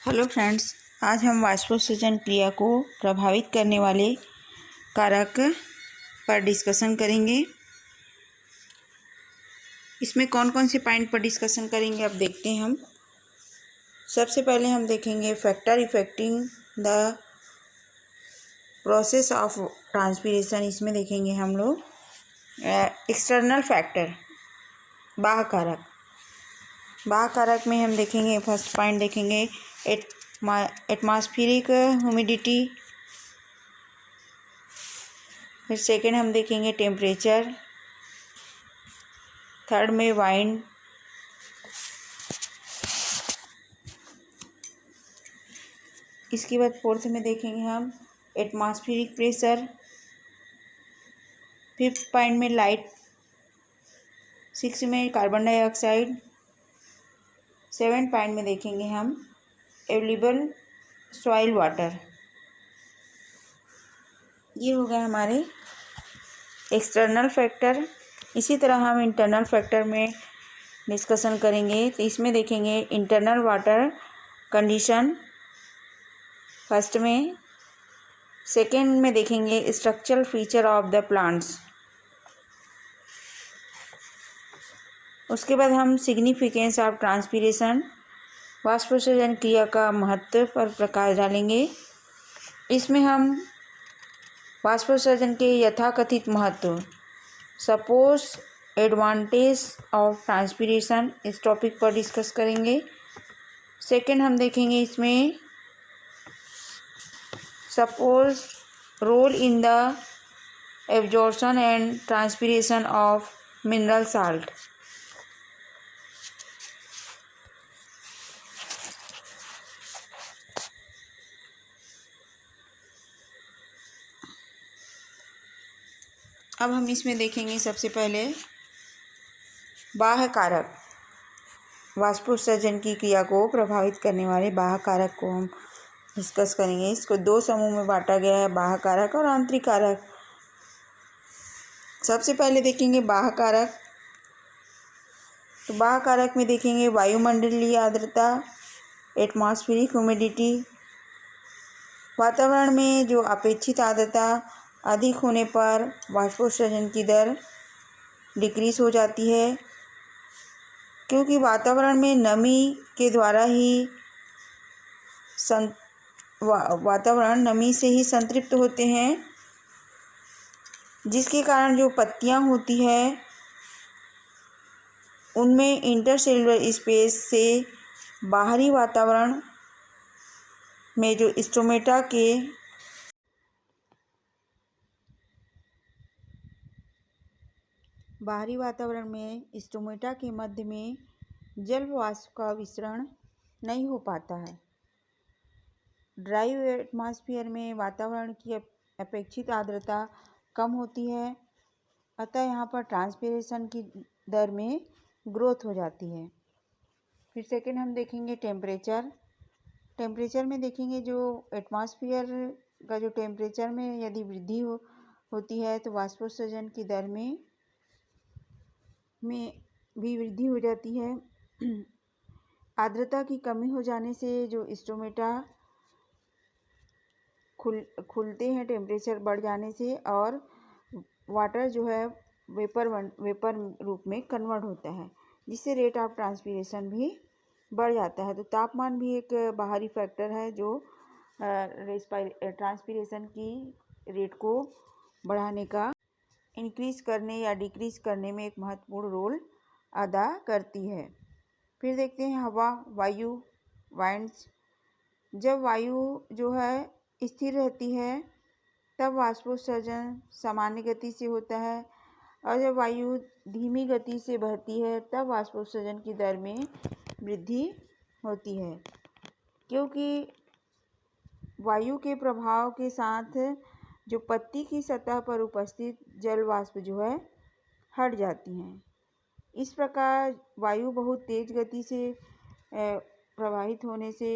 Hello friends, आज हम वाष्पोत्सर्जन क्रिया को प्रभावित करने वाले कारक पर डिस्कशन करेंगे। इसमें कौन कौन से पॉइंट पर डिस्कशन करेंगे अब देखते हैं हम। सबसे पहले हम देखेंगे factor affecting the process of transpiration. इसमें देखेंगे हम लोग एक्सटर्नल फैक्टर, बाह्य कारक। बाह्य कारक में हम देखेंगे, फर्स्ट पॉइंट देखेंगे एटमॉस्फेरिक ह्यूमिडिटी। फिर सेकंड हम देखेंगे टेम्परेचर। थर्ड में वाइंड। इसके बाद फोर्थ में देखेंगे हम एटमॉस्फेरिक प्रेशर। फिफ्थ पॉइंट में लाइट। सिक्स में कार्बन डाइऑक्साइड। सेवेंथ पॉइंट में देखेंगे हम अवेलेबल सॉइल वाटर। ये हो गए हमारे एक्सटर्नल फैक्टर। इसी तरह हम इंटरनल फैक्टर में डिस्कशन करेंगे। तो इसमें देखेंगे इंटरनल वाटर कंडीशन फर्स्ट में। सेकेंड में देखेंगे structural feature of the plants. उसके बाद हम सिग्निफिकेंस ऑफ ट्रांसपीरेशन, वाष्पोत्सर्जन क्रिया का महत्व पर प्रकाश डालेंगे। इसमें हम वाष्पोत्सर्जन के यथाकथित महत्व, सपोज, एडवांटेज ऑफ ट्रांसपीरेशन, इस टॉपिक पर डिस्कस करेंगे। सेकेंड हम देखेंगे इसमें suppose, role in the absorption and transpiration of mineral salt. अब हम इसमें देखेंगे सबसे पहले बाह्य कारक। वाष्पोत्सर्जन की क्रिया को प्रभावित करने वाले बाह्य कारक को हम डिस्कस करेंगे। इसको दो समूह में बांटा गया है, बाह्य कारक और आंतरिक कारक। सबसे पहले देखेंगे बाह्य कारक। तो बाह्य कारक में देखेंगे वायुमंडलीय आर्द्रता, एटमॉस्फेरिक ह्यूमिडिटी। वातावरण में जो अपेक्षित आर्द्रता अधिक होने पर वाष्पोत्सर्जन की दर डिक्रीज हो जाती है, क्योंकि वातावरण में नमी के द्वारा ही वातावरण नमी से ही संतृप्त होते हैं, जिसके कारण जो पत्तियां होती है उनमें इंटरसेल्युलर स्पेस से बाहरी वातावरण में जो स्टोमेटा के बाहरी वातावरण में स्टोमेटा के मध्य में जल वाष्प का विसरण नहीं हो पाता है। ड्राई एटमॉस्फेयर में वातावरण की अपेक्षित आर्द्रता कम होती है, अतः यहाँ पर ट्रांसपीरेशन की दर में ग्रोथ हो जाती है। फिर सेकेंड हम देखेंगे टेम्परेचर। टेम्परेचर में देखेंगे जो एटमॉस्फेयर का जो टेम्परेचर में यदि वृद्धि होती है तो वाष्पोत्सर्जन की दर में भी वृद्धि हो जाती है। आर्द्रता की कमी हो जाने से जो स्टोमेटा खुलते हैं टेम्परेचर बढ़ जाने से, और वाटर जो है वेपर रूप में कन्वर्ट होता है, जिससे रेट ऑफ ट्रांसपीरेशन भी बढ़ जाता है। तो तापमान भी एक बाहरी फैक्टर है जो ट्रांसपीरेशन की रेट को बढ़ाने का, इंक्रीज करने या डिक्रीज करने में एक महत्वपूर्ण रोल अदा करती है। फिर देखते हैं हवा, वायु, वाइंड्स। जब वायु जो है स्थिर रहती है तब वाष्पोत्सर्जन सामान्य गति से होता है, और जब वायु धीमी गति से बहती है तब वाष्पोत्सर्जन की दर में वृद्धि होती है, क्योंकि वायु के प्रभाव के साथ जो पत्ती की सतह पर उपस्थित जल वाष्प जो है हट जाती हैं। इस प्रकार वायु बहुत तेज गति से प्रवाहित होने से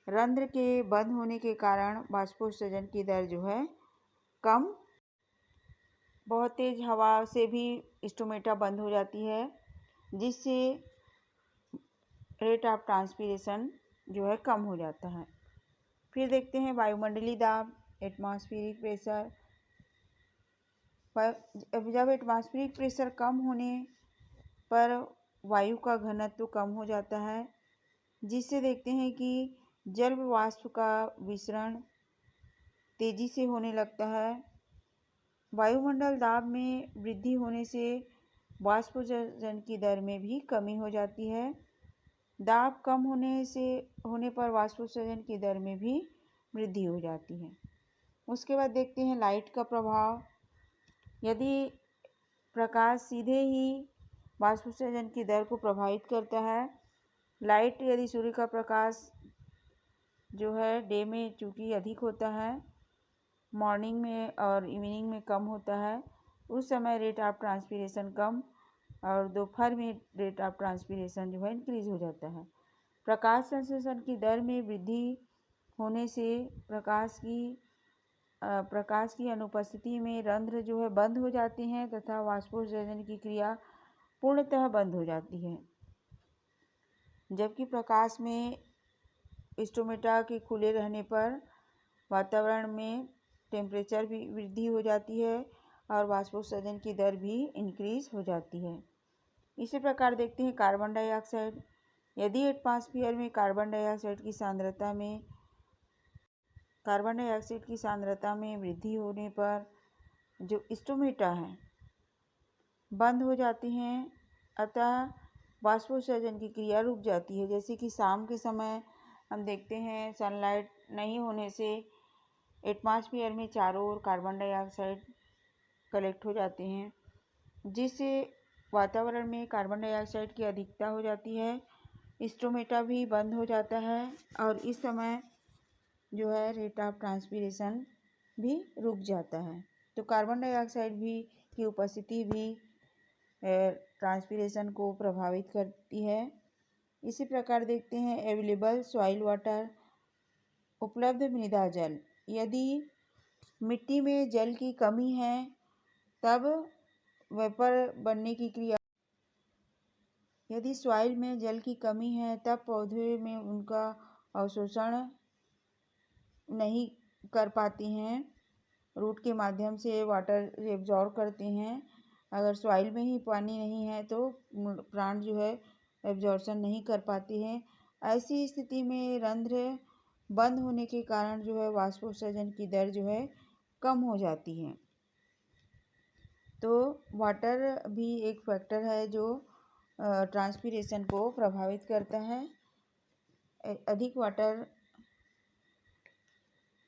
रंध्र के बंद होने के कारण वाष्पोत्सर्जन की दर जो है कम, बहुत तेज हवा से भी स्टोमेटा बंद हो जाती है, जिससे रेट ऑफ ट्रांसपीरेशन जो है कम हो जाता है। फिर देखते हैं वायुमंडलीय दाब, एटमॉस्फेरिक प्रेशर। जब एटमॉस्फेरिक प्रेशर कम होने पर वायु का घनत्व कम हो जाता है, जिससे देखते हैं कि जल वाष्प का विसरण तेजी से होने लगता है। वायुमंडल दाब में वृद्धि होने से वाष्पोत्सर्जन की दर में भी कमी हो जाती है। दाब कम होने पर वाष्पोत्सर्जन की दर में भी वृद्धि हो जाती है। उसके बाद देखते हैं लाइट का प्रभाव। यदि प्रकाश सीधे ही वाष्पोत्सर्जन की दर को प्रभावित करता है, लाइट यदि सूर्य का प्रकाश जो है डे में चूँकि अधिक होता है, मॉर्निंग में और इवनिंग में कम होता है, उस समय रेट ऑफ ट्रांसपिरेशन कम और दोपहर में रेट ऑफ ट्रांसपिरेशन जो है इंक्रीज हो जाता है। प्रकाश संश्लेषण की दर में वृद्धि होने से प्रकाश की अनुपस्थिति में रंध्र जो है बंद हो जाते हैं तथा वाष्पोत्सर्जन की क्रिया पूर्णतः बंद हो जाती है। जबकि प्रकाश में स्टोमेटा के खुले रहने पर वातावरण में टेम्परेचर भी वृद्धि हो जाती है और वाष्पोत्सर्जन की दर भी इंक्रीज हो जाती है। इसी प्रकार देखते हैं कार्बन डाइऑक्साइड। यदि एटमॉस्फेयर में कार्बन डाइऑक्साइड की सांद्रता में वृद्धि होने पर जो स्टोमेटा है बंद हो जाती हैं, अतः वाष्पोत्सर्जन की क्रिया रुक जाती है। जैसे कि शाम के समय हम देखते हैं सनलाइट नहीं होने से एटमॉस्फेयर में चारों ओर कार्बन डाइऑक्साइड कलेक्ट हो जाते हैं, जिससे वातावरण में कार्बन डाइऑक्साइड की अधिकता हो जाती है। स्टोमेटा भी बंद हो जाता है और इस समय जो है रेट ऑफ ट्रांसपिरेशन भी रुक जाता है। तो कार्बन डाइऑक्साइड की उपस्थिति भी ट्रांसपिरेशन को प्रभावित करती है। इसी प्रकार देखते हैं अवेलेबल सॉइल वाटर, उपलब्ध मृदा जल। यदि मिट्टी में जल की कमी है तब वेपर बनने की क्रिया यदि सॉइल में जल की कमी है तब पौधे में उनका अवशोषण नहीं कर पाती हैं, रूट के माध्यम से वाटर एब्जॉर्ब करते हैं। अगर सॉइल में ही पानी नहीं है तो प्लांट जो है एब्जॉर्प्शन नहीं कर पाते हैं। ऐसी स्थिति में रंध्र बंद होने के कारण जो है वाष्पोत्सर्जन की दर जो है कम हो जाती है। तो वाटर भी एक फैक्टर है जो ट्रांसपिरेशन को प्रभावित करता है। अधिक वाटर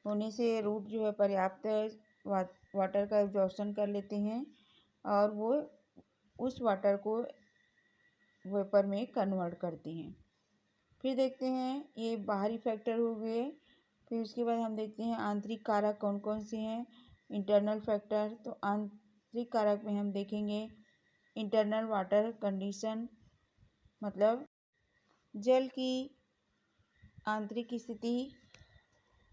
होने से रूट जो है पर्याप्त वाटर का एब्जॉर्प्शन कर लेते हैं और वो उस वाटर को वेपर में कन्वर्ट करते हैं। फिर देखते हैं ये बाहरी फैक्टर हो गए। फिर उसके बाद हम देखते हैं आंतरिक कारक कौन कौन से हैं। इंटरनल फैक्टर, तो आंतरिक कारक में हम देखेंगे इंटरनल वाटर कंडीशन, मतलब जल की आंतरिक स्थिति।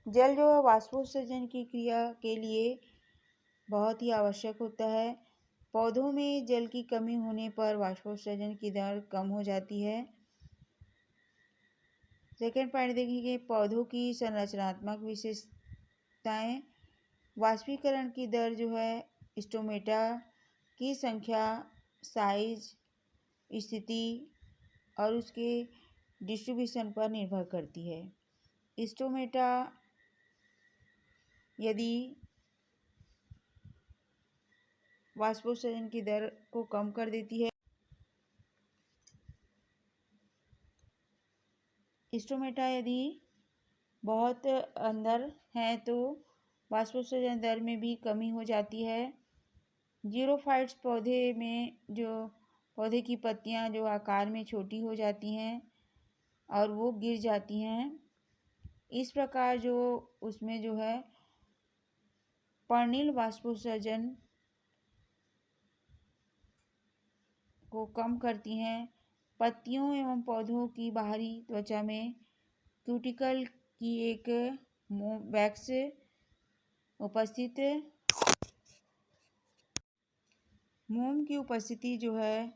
जल जो है वाष्पोत्सर्जन की क्रिया के लिए बहुत ही आवश्यक होता है। पौधों में जल की कमी होने पर वाष्पोत्सर्जन की दर कम हो जाती है। सेकेंड पॉइंट देखेंगे पौधों की संरचनात्मक विशेषताएं। वाष्पीकरण की दर जो है स्टोमेटा की संख्या, साइज, स्थिति और उसके डिस्ट्रीब्यूशन पर निर्भर करती है। स्टोमेटा यदि वाष्पोत्सर्जन की दर को कम कर देती है, स्टोमेटा यदि बहुत अंदर है तो वाष्पोत्सर्जन दर में भी कमी हो जाती है। जीरोफाइट्स पौधे की पत्तियां जो आकार में छोटी हो जाती हैं और वो गिर जाती हैं। इस प्रकार जो उसमें जो है पर्णिल वाष्पोत्सर्जन को कम करती हैं। पत्तियों एवं पौधों की बाहरी त्वचा में क्यूटिकल की एक वैक्स मोम की उपस्थिति जो है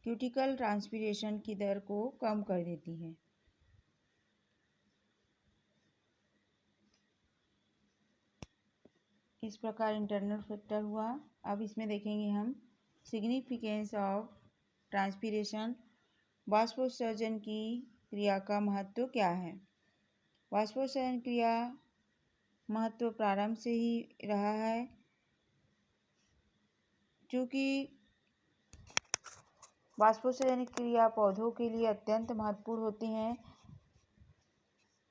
क्यूटिकल ट्रांसपिरेशन की दर को कम कर देती है। इस प्रकार इंटरनल फैक्टर हुआ। अब इसमें देखेंगे हम सिग्निफिकेंस ऑफ ट्रांसपीरेशन। वाष्पोत्सर्जन की क्रिया का महत्व क्या है? वाष्पोत्सर्जन क्रिया महत्व प्रारंभ से ही रहा है, क्योंकि वाष्पोत्सर्जन क्रिया पौधों के लिए अत्यंत महत्वपूर्ण होती हैं।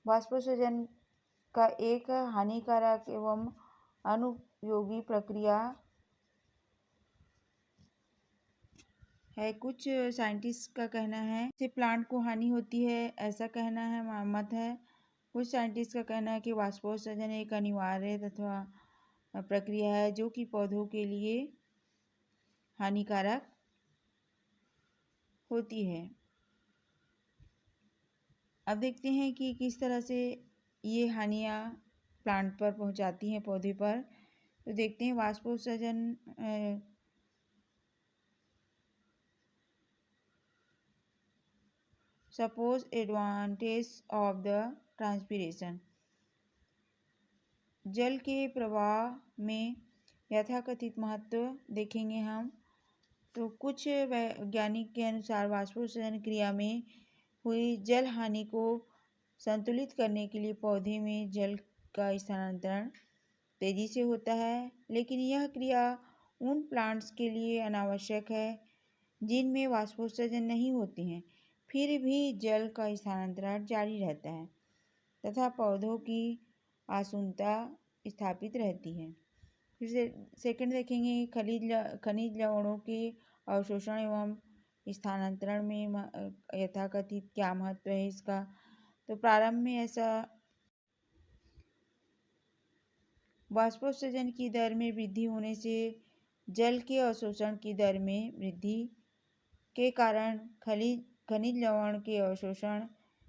वाष्पोत्सर्जन का एक हानिकारक एवं अनुपयोगी प्रक्रिया है। कुछ साइंटिस्ट का कहना है कि प्लांट को हानि होती है, ऐसा कहना है, मत है। कुछ साइंटिस्ट का कहना है कि वाष्पोत्सर्जन एक अनिवार्य तथा प्रक्रिया है जो कि पौधों के लिए हानिकारक होती है। अब देखते हैं कि किस तरह से ये हानियाँ प्लांट पर पहुंचाती हैं, पौधे पर। तो देखते हैं वाष्पोत्सर्जन suppose advantage of the transpiration. जल के प्रवाह में यथाकथित महत्व देखेंगे हम। तो कुछ वैज्ञानिक के अनुसार वाष्पोत्सर्जन क्रिया में हुई जल हानि को संतुलित करने के लिए पौधे में जल का स्थानांतरण तेजी से होता है, लेकिन यह क्रिया उन प्लांट्स के लिए अनावश्यक है जिनमें वाष्पोत्सर्जन नहीं होती हैं। फिर भी जल का स्थानांतरण जारी रहता है तथा पौधों की आसुनता स्थापित रहती है। फिर से सेकंड देखेंगे खनिज लवणों के अवशोषण एवं स्थानांतरण में यथाकथित क्या महत्व है इसका। तो प्रारंभ में ऐसा वाष्पोत्सर्जन की दर में वृद्धि होने से जल के अवशोषण की दर में वृद्धि के कारण खनिज लवण के अवशोषण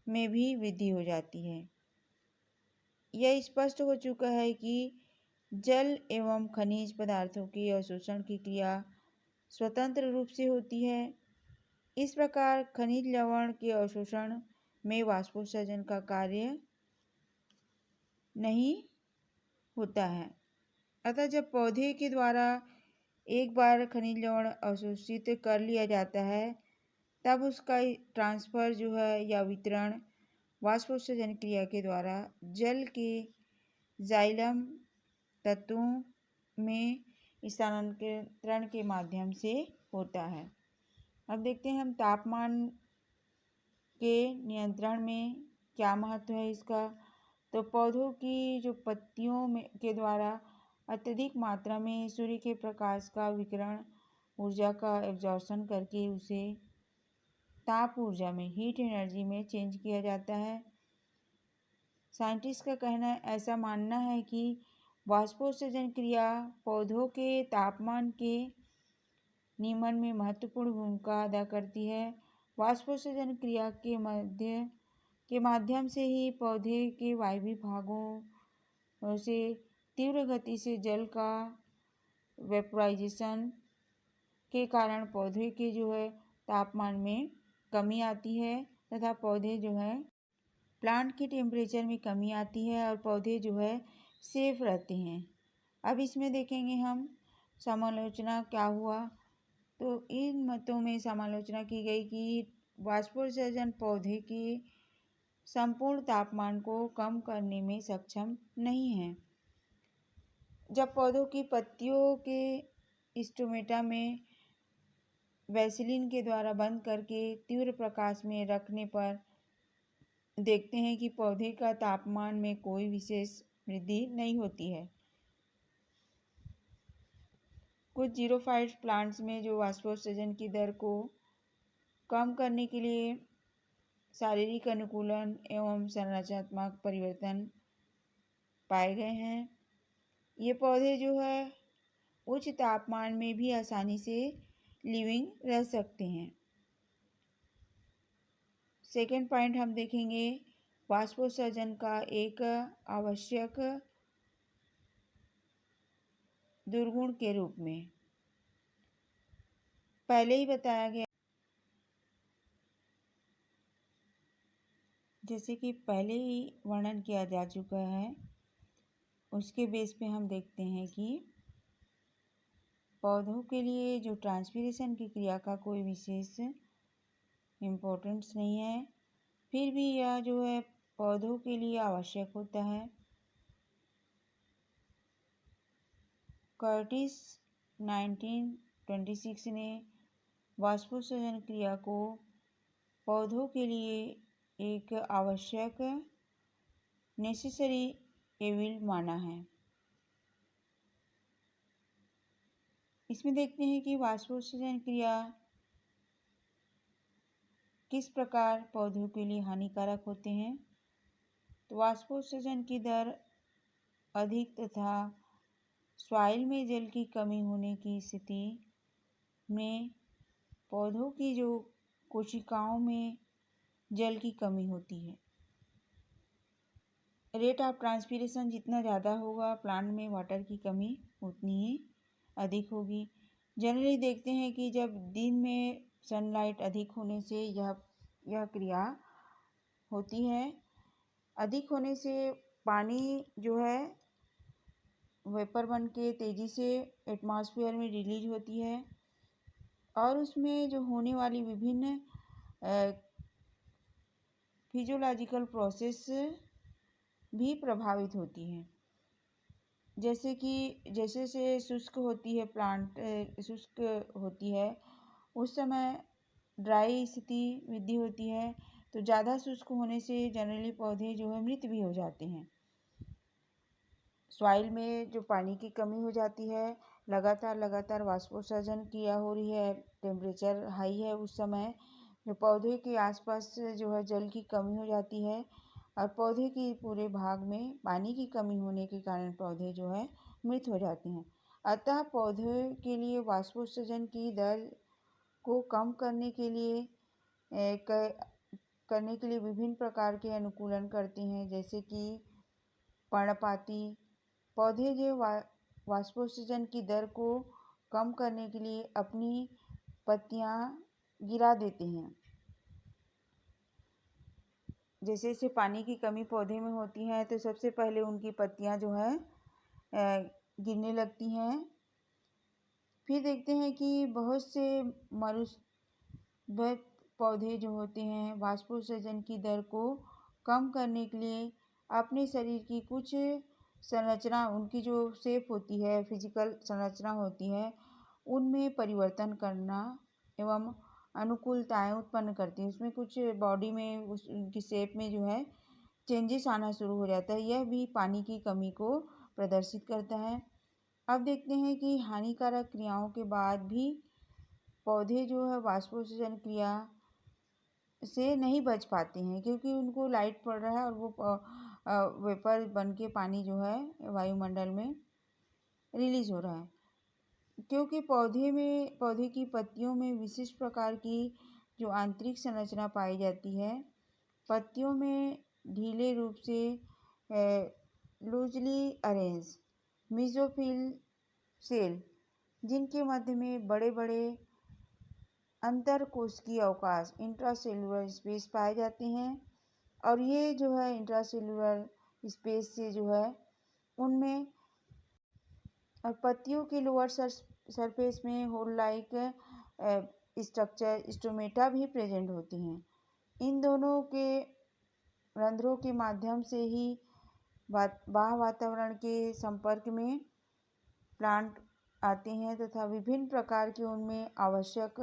में भी वृद्धि हो जाती है। यह स्पष्ट हो चुका है कि जल एवं खनिज पदार्थों के अवशोषण की क्रिया स्वतंत्र रूप से होती है। इस प्रकार खनिज लवण के अवशोषण में वाष्पोत्सर्जन का कार्य नहीं होता है। अतः जब पौधे के द्वारा एक बार खनिज लवण अवशोषित कर लिया जाता है, तब उसका ट्रांसफर जो है या वितरण वाष्पोत्सर्जन क्रिया के द्वारा जल के जाइलम तत्वों में स्थानांतरण के माध्यम से होता है। अब देखते हैं हम तापमान के नियंत्रण में क्या महत्व है इसका। तो पौधों की जो पत्तियों में के द्वारा अत्यधिक मात्रा में सूर्य के प्रकाश का विकिरण ऊर्जा का एब्जॉर्प्शन करके उसे ताप ऊर्जा में, हीट एनर्जी में चेंज किया जाता है। साइंटिस्ट का कहना ऐसा मानना है कि वाष्पोत्सर्जन क्रिया पौधों के तापमान के नियमन में महत्वपूर्ण भूमिका अदा करती है। वाष्पोत्सर्जन क्रिया के माध्यम से ही पौधे के वायवीय भागों से तीव्र गति से जल का वेपोराइजेशन के कारण पौधे के जो है तापमान में कमी आती है तथा पौधे जो है प्लांट के टेम्परेचर में कमी आती है और पौधे जो है सेफ रहते हैं। अब इसमें देखेंगे हम समालोचना क्या हुआ। तो इन मतों में समालोचना की गई कि वाष्पोत्सर्जन पौधे के संपूर्ण तापमान को कम करने में सक्षम नहीं है। जब पौधों की पत्तियों के स्टोमेटा में वैसलीन के द्वारा बंद करके तीव्र प्रकाश में रखने पर देखते हैं कि पौधे का तापमान में कोई विशेष वृद्धि नहीं होती है। कुछ जीरोफाइट प्लांट्स में जो वाष्पोत्सर्जन की दर को कम करने के लिए शारीरिक अनुकूलन एवं संरचनात्मक परिवर्तन पाए गए हैं। ये पौधे जो है उच्च तापमान में भी आसानी से लिविंग रह सकते हैं। सेकेंड पॉइंट हम देखेंगे वाष्पोत्सर्जन का एक आवश्यक दुर्गुण के रूप में। पहले ही बताया गया, जैसे कि पहले ही वर्णन किया जा चुका है उसके बेस पे हम देखते हैं कि पौधों के लिए जो ट्रांसपीरेशन की क्रिया का कोई विशेष इम्पोर्टेंस नहीं है, फिर भी यह जो है पौधों के लिए आवश्यक होता है। कर्टिस 1926 ने वाष्पोत्सर्जन क्रिया को पौधों के लिए एक आवश्यक नेसेसरी एविल माना है। इसमें देखते हैं कि वाष्पोत्सर्जन क्रिया किस प्रकार पौधों के लिए हानिकारक होते हैं। तो वाष्पोत्सर्जन की दर अधिक तथा सॉइल में जल की कमी होने की स्थिति में पौधों की जो कोशिकाओं में जल की कमी होती है। रेट ऑफ ट्रांसपीरेशन जितना ज़्यादा होगा, प्लांट में वाटर की कमी उतनी ही अधिक होगी। जनरली देखते हैं कि जब दिन में सनलाइट अधिक होने से यह क्रिया होती है। अधिक होने से पानी जो है वेपर बन के तेज़ी से एटमॉस्फेयर में रिलीज होती है और उसमें जो होने वाली विभिन्न फिजियोलॉजिकल प्रोसेस भी प्रभावित होती हैं। जैसे कि जैसे से शुष्क होती है प्लांट शुष्क होती है, उस समय ड्राई स्थिति वृद्धि होती है। तो ज़्यादा शुष्क होने से जनरली पौधे जो है मृत भी हो जाते हैं। सॉइल में जो पानी की कमी हो जाती है, लगातार वाष्पोत्सर्जन किया हो रही है, टेम्परेचर हाई है, उस समय जो पौधे के आसपास जो है जल की कमी हो जाती है और पौधे के पूरे भाग में पानी की कमी होने के कारण पौधे जो है मृत हो जाते हैं। अतः पौधे के लिए वाष्पोत्सर्जन की दर को कम करने के लिए विभिन्न प्रकार के अनुकूलन करते हैं, जैसे कि पर्णपाती पौधे जो वाष्पोत्सर्जन की दर को कम करने के लिए अपनी पत्तियां गिरा देते हैं। जैसे जैसे पानी की कमी पौधे में होती है तो सबसे पहले उनकी पत्तियां जो है गिरने लगती हैं। फिर देखते हैं कि बहुत से मरुभूमि पौधे जो होते हैं वाष्पोत्सर्जन की दर को कम करने के लिए अपने शरीर की कुछ संरचना, उनकी जो शेप होती है, फिजिकल संरचना होती है, उनमें परिवर्तन करना एवं अनुकूलताएं उत्पन्न करती हैं। उसमें कुछ बॉडी में उनकी शेप में जो है चेंजेस आना शुरू हो जाता है। यह भी पानी की कमी को प्रदर्शित करता है। अब देखते हैं कि हानिकारक क्रियाओं के बाद भी पौधे जो है वाष्पोत्सर्जन क्रिया से नहीं बच पाते हैं, क्योंकि उनको लाइट पड़ रहा है और वो वेपर बन के पानी जो है वायुमंडल में रिलीज हो रहा है। क्योंकि पौधे की पत्तियों में विशिष्ट प्रकार की जो आंतरिक संरचना पाई जाती है। पत्तियों में ढीले रूप से लूजली अरेंज मेसोफिल सेल, जिनके मध्य में बड़े बड़े अंतरकोशिकीय अवकाश इंट्रासेलुलर स्पेस पाए जाते हैं और ये जो है इंट्रासेलुलर स्पेस से जो है उनमें और पत्तियों के लोअर सरफेस में होल लाइक स्ट्रक्चर स्टोमेटा भी प्रेजेंट होती हैं। इन दोनों के रंध्रों के माध्यम से ही बाह्य वातावरण के संपर्क में प्लांट आते हैं तथा विभिन्न प्रकार के उनमें आवश्यक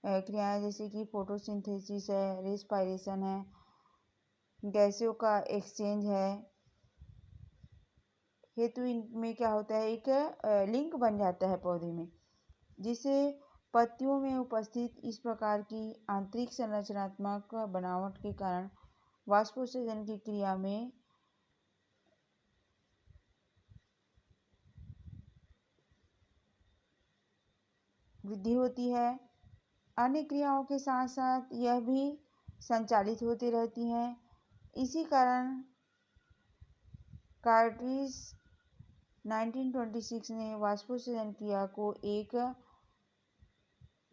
क्रियाएं जैसे कि फोटोसिंथेसिस है, रेस्पायरेशन है, गैसों का एक्सचेंज है हेतु इनमें क्या होता है, एक लिंक बन जाता है पौधे में, जिससे पत्तियों में उपस्थित इस प्रकार की आंतरिक संरचनात्मक बनावट के कारण वाष्पोत्सर्जन की क्रिया में वृद्धि होती है। अन्य क्रियाओं के साथ साथ यह भी संचालित होती रहती हैं। इसी कारण कर्टिस 1926 ने वाष्पोत्सर्जन क्रिया को एक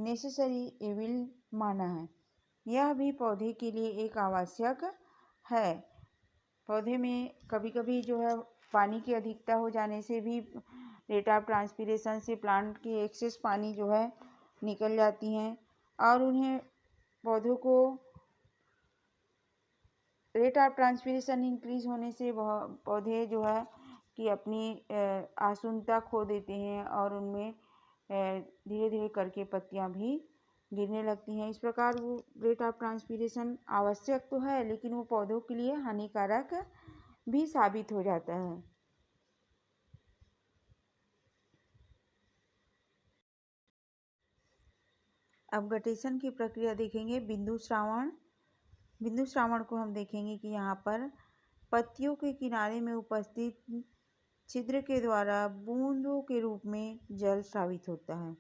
नेसेसरी एविल माना है। यह भी पौधे के लिए एक आवश्यक है। पौधे में कभी कभी जो है पानी की अधिकता हो जाने से भी रेट ऑफ ट्रांसपीरेशन से प्लांट की एक्सेस पानी जो है निकल जाती हैं और उन्हें पौधों को रेट ऑफ ट्रांसपीरेशन इंक्रीज होने से पौधे जो है कि अपनी आसुनता खो देते हैं और उनमें धीरे धीरे करके पत्तियां भी गिरने लगती हैं। इस प्रकार वो रेट ऑफ ट्रांसपीरेशन आवश्यक तो है, लेकिन वो पौधों के लिए हानिकारक भी साबित हो जाता है। अब गटेशन की प्रक्रिया देखेंगे। बिंदु श्रावण को हम देखेंगे कि यहाँ पर पत्तियों के किनारे में उपस्थित छिद्र के द्वारा बूंदों के रूप में जल स्रावित होता है।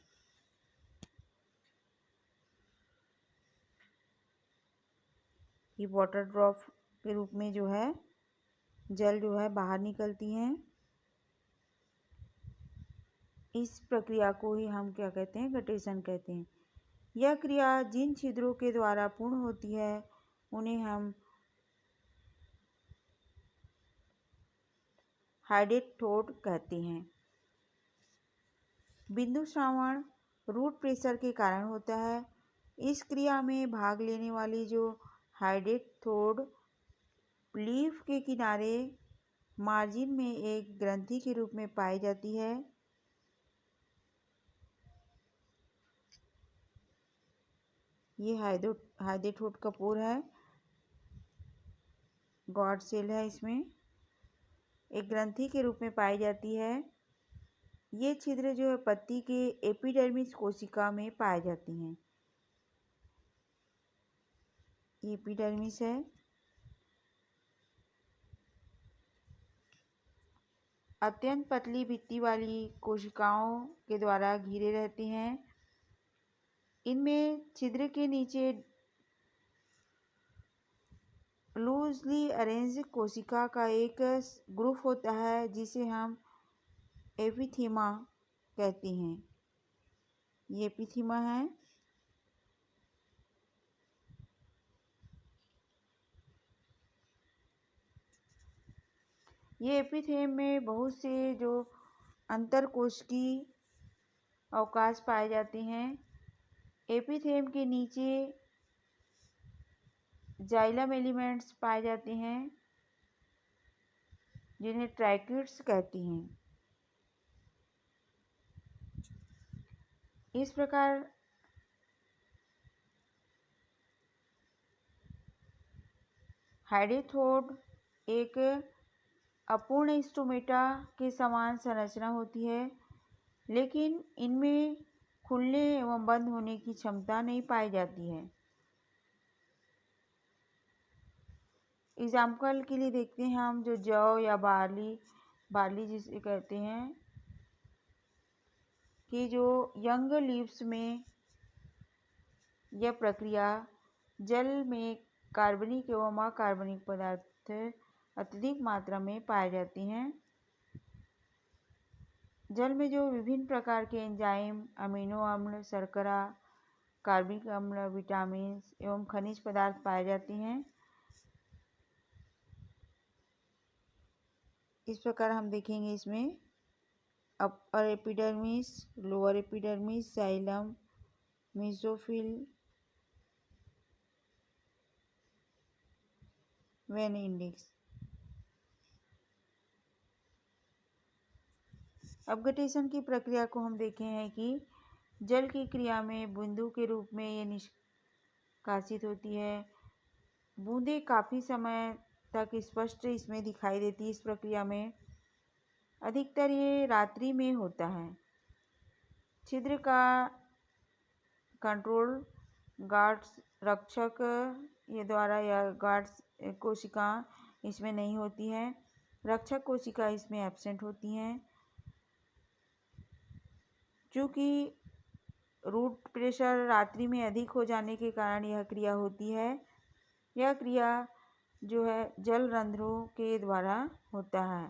ये वाटर ड्रॉप के रूप में जो है जल जो है बाहर निकलती हैं। इस प्रक्रिया को ही हम क्या कहते हैं, गटेशन कहते हैं। यह क्रिया जिन छिद्रों के द्वारा पूर्ण होती है उन्हें हम हाइडेटोड कहते हैं। बिंदु श्रावण रूट प्रेशर के कारण होता है। इस क्रिया में भाग लेने वाली जो हाइडेटोड लीफ के किनारे मार्जिन में एक ग्रंथि के रूप में पाई जाती है। ये हाइडेटोड कपूर है, गॉड सेल है, इसमें एक ग्रंथि के रूप में पाई जाती है। ये छिद्र जो है पत्ती के एपिडर्मिस कोशिका में पाए जाती हैं। ये एपिडर्मिस है। अत्यंत पतली भित्ति वाली कोशिकाओं के द्वारा घिरे रहते हैं। इनमें छिद्र के नीचे लूजली अरेंज कोशिका का एक ग्रुप होता है जिसे हम एपिथीमा कहते हैं। ये एपिथीमा है। ये एपिथेम में बहुत से जो अंतरकोशिकीय अवकाश पाए जाते हैं। एपिथेम के नीचे जाइलम एलिमेंट्स पाए जाते हैं जिन्हें ट्रैक्यूट्स कहती हैं। इस प्रकार हाइडेटोड एक अपूर्ण स्टोमेटा के समान संरचना होती है, लेकिन इनमें खुलने एवं बंद होने की क्षमता नहीं पाई जाती है। एग्जाम्पल के लिए देखते हैं हम जो जौ या बार्ली जिसे कहते हैं कि जो यंग लीव्स में यह प्रक्रिया जल में कार्बनिक एवं अकार्बनिक पदार्थ अत्यधिक मात्रा में पाए जाते हैं। जल में जो विभिन्न प्रकार के एंजाइम, अमीनो अम्ल, शर्करा, कार्बनिक अम्ल, विटामिन एवं खनिज पदार्थ पाए जाते हैं। इस प्रकार हम देखेंगे इसमें upper epidermis, lower epidermis, xylem, mesophyll, vein index. अपघटेशन की प्रक्रिया को हम देखे हैं कि जल की क्रिया में बिंदु के रूप में ये निष्कासित होती है। बूंदें काफ़ी समय तक स्पष्ट इसमें दिखाई देती है। इस प्रक्रिया में अधिकतर ये रात्रि में होता है। छिद्र का कंट्रोल गार्ड्स रक्षक ये द्वारा या गार्ड्स कोशिका इसमें नहीं होती है। रक्षक कोशिका इसमें एब्सेंट होती हैं। चूँकि रूट प्रेशर रात्रि में अधिक हो जाने के कारण यह क्रिया होती है। यह क्रिया जो है जल रंध्रों के द्वारा होता है।